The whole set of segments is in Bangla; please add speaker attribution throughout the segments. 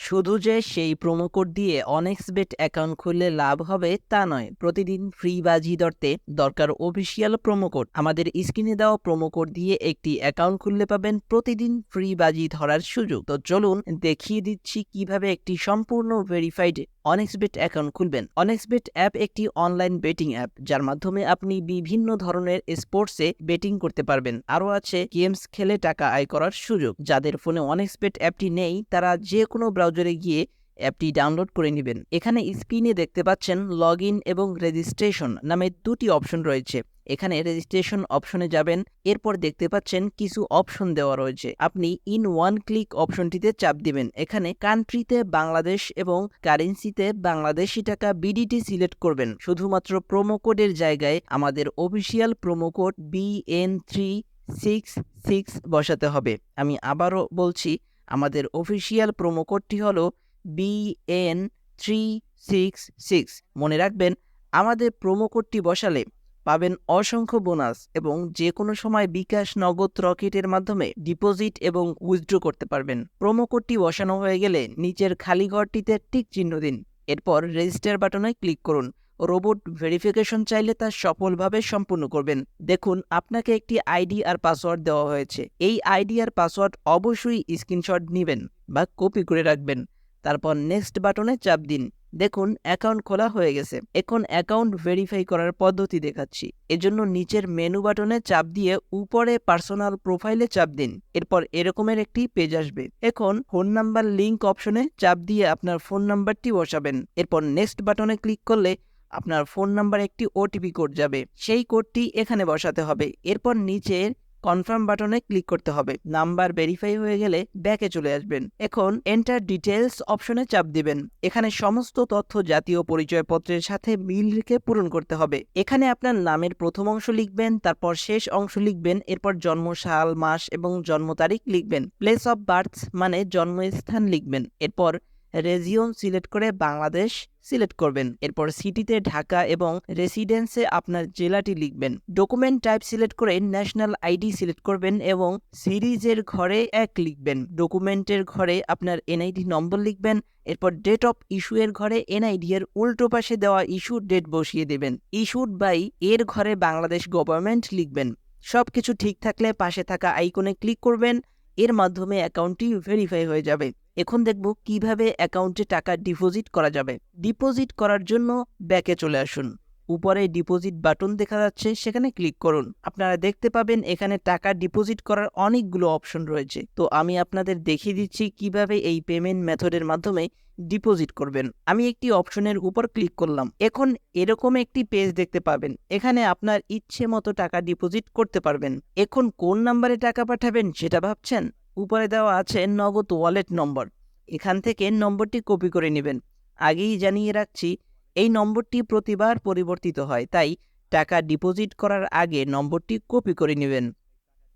Speaker 1: শুধু যে সেই প্রোমো কোড দিয়ে অনেক্সবেট অ্যাকাউন্ট খুললে লাভ হবে তা নয়, প্রতিদিন ফ্রি বাজি ধরতে দরকার অফিসিয়াল প্রোমো কোড। আমাদের স্ক্রিনে দেওয়া প্রোমো কোড দিয়ে একটি অ্যাকাউন্ট খুললে পাবেন প্রতিদিন ফ্রি বাজি ধরার সুযোগ। তো চলুন দেখিয়ে দিচ্ছি কিভাবে একটি সম্পূর্ণ ভেরিফাইড অনেক্সবেট অ্যাকাউন্ট খুলবেন। অনেক্সবেট অ্যাপ একটি অনলাইন বেটিং অ্যাপ, যার মাধ্যমে আপনি বিভিন্ন ধরনের স্পোর্টসে বেটিং করতে পারবেন। আরও আছে গেমস খেলে টাকা আয় করার সুযোগ। যাদের ফোনে অনেক্সবেট অ্যাপটি নেই তারা যে কোনো ব্রাউজারে গিয়ে অ্যাপটি ডাউনলোড করে নেবেন। এখানে স্ক্রিনে দেখতে পাচ্ছেন লগ ইন এবং রেজিস্ট্রেশন নামে দুটি অপশন রয়েছে। এখানে রেজিস্ট্রেশন অপশনে যাবেন, এরপর দেখতে পাচ্ছেন কিছু অপশন দেওয়া রয়েছে। আপনি ইন ওয়ান ক্লিক অপশনটিতে চাপ দিবেন। এখানে কান্ট্রিতে বাংলাদেশ এবং কারেন্সিতে বাংলাদেশি টাকা বিডিটি সিলেক্ট করবেন। শুধুমাত্র প্রোমো কোডের জায়গায় আমাদের অফিসিয়াল প্রোমো কোড BN366 বসাতে হবে। আমি আবারও বলছি, আমাদের অফিসিয়াল প্রোমো কোডটি হলো BN366। মনে রাখবেন, আমাদের প্রোমো কোডটি বসালে পাবেন অসংখ্য বোনাস এবং যে কোনো সময় বিকাশ, নগদ, রকেটের মাধ্যমে ডিপোজিট এবং উইথড্র করতে পারবেন। প্রোমো কোডটি বসানো হয়ে গেলে নিচের খালি ঘরটিতে টিক চিহ্ন দিন। এরপর রেজিস্টার বাটনে ক্লিক করুন। রোবট ভেরিফিকেশন চাইলে তা সফলভাবে সম্পূর্ণ করবেন। দেখুন, আপনাকে একটি আইডি আর পাসওয়ার্ড দেওয়া হয়েছে। এই আইডি আর পাসওয়ার্ড অবশ্যই স্ক্রিনশট নেবেন বা কপি করে রাখবেন। তারপর নেক্সট বাটনে চাপ দিন। দেখুন, অ্যাকাউন্ট খোলা হয়ে গেছে। এখন অ্যাকাউন্ট ভেরিফাই করার পদ্ধতি দেখাচ্ছি। এজন্য নিচের মেনু বাটনে চাপ দিয়ে উপরে পার্সোনাল প্রোফাইলে চাপ দিন। এরপর এরকমের একটি পেজ আসবে। এখন ফোন নাম্বার লিংক অপশনে চাপ দিয়ে আপনার ফোন নাম্বারটি বসাবেন। এরপর নেক্সট বাটনে ক্লিক করলে আপনার ফোন নাম্বার একটি ওটিপি কোড যাবে, সেই কোডটি এখানে বসাতে হবে। এরপর নিচের কনফার্ম বাটনে ক্লিক করতে হবে। নাম্বার ভেরিফাই হয়ে গেলে ব্যাকে চলে আসবেন। এখন এন্টার ডিটেলস অপশনে চাপ দিবেন। এখানে সমস্ত তথ্য জাতীয় পরিচয়পত্রের সাথে মিল রেখে পূরণ করতে হবে। এখানে আপনার নামের প্রথম অংশ লিখবেন, তারপর শেষ অংশ লিখবেন, এরপর জন্ম সাল, মাস এবং জন্ম তারিখ লিখবেন। প্লেস অফ বার্থ মানে জন্মস্থান লিখবেন। এরপর রেজিয়ন সিলেক্ট করে বাংলাদেশ সিলেক্ট করবেন। এরপর সিটিতে ঢাকা এবং রেসিডেন্সে আপনার জেলাটি লিখবেন। ডকুমেন্ট টাইপ সিলেক্ট করে ন্যাশনাল আইডি সিলেক্ট করবেন এবং সিরিজের ঘরে 1 লিখবেন। ডকুমেন্টের ঘরে আপনার এনআইডি নম্বর লিখবেন। এরপর ডেট অফ ইস্যু এর ঘরে এনআইডি এর উল্টো পাশে দেওয়া ইস্যু ডেট বসিয়ে দেবেন। ইস্যুড বাই এর ঘরে বাংলাদেশ গভর্নমেন্ট লিখবেন। সবকিছু ঠিক থাকলে পাশে থাকা আইকনে ক্লিক করবেন। এর মাধ্যমে অ্যাকাউন্টটি ভেরিফাই হয়ে যাবে। এখন দেখব কিভাবে অ্যাকাউন্টে টাকা ডিপোজিট করা যাবে। ডিপোজিট করার জন্য ব্যাকে চলে আসুন। উপরে ডিপোজিট বাটন দেখা যাচ্ছে, সেখানে ক্লিক করুন। আপনারা দেখতে পাবেন এখানে টাকা ডিপোজিট করার অনেকগুলো অপশন রয়েছে। তো আমি আপনাদের দেখিয়ে দিচ্ছি কিভাবে এই পেমেন্ট মেথডের মাধ্যমে ডিপোজিট করবেন। আমি একটি অপশনের উপর ক্লিক করলাম। এখন এরকম একটি পেজ দেখতে পাবেন। এখানে আপনার ইচ্ছে মতো টাকা ডিপোজিট করতে পারবেন। এখন কোন নাম্বারে টাকা পাঠাবেন সেটা ভাবছেন? উপরে দেওয়া আছে নগদ ওয়ালেট নম্বর। এখান থেকে নম্বরটি কপি করে নেবেন। আগেই জানিয়ে রাখছি, এই নম্বরটি প্রতিবার পরিবর্তিত হয়, তাই টাকা ডিপোজিট করার আগে নম্বরটি কপি করে নেবেন।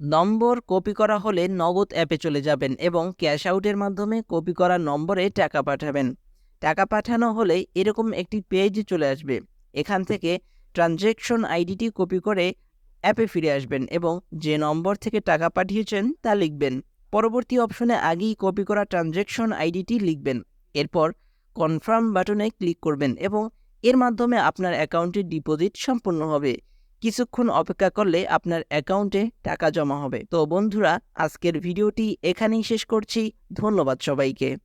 Speaker 1: নম্বর কপি করা হলে নগদ অ্যাপে চলে যাবেন এবং ক্যাশ আউটের মাধ্যমে কপি করা নম্বরে টাকা পাঠাবেন। টাকা পাঠানো হলে এরকম একটি পেজ চলে আসবে। এখান থেকে ট্রানজ্যাকশন আইডিটি কপি করে অ্যাপে ফিরে আসবেন এবং যে নম্বর থেকে টাকা পাঠিয়েছেন তা লিখবেন। পরবর্তী অপশনে আগেই কপি করা ট্রানজ্যাকশন আইডিটি লিখবেন। এরপর কনফার্ম বাটনে ক্লিক করবেন এবং এর মাধ্যমে আপনার অ্যাকাউন্টে ডিপোজিট সম্পন্ন হবে। কিছুক্ষণ অপেক্ষা করলে আপনার অ্যাকাউন্টে টাকা জমা হবে। তো বন্ধুরা, আজকের ভিডিওটি এখানেই শেষ করছি। ধন্যবাদ সবাইকে।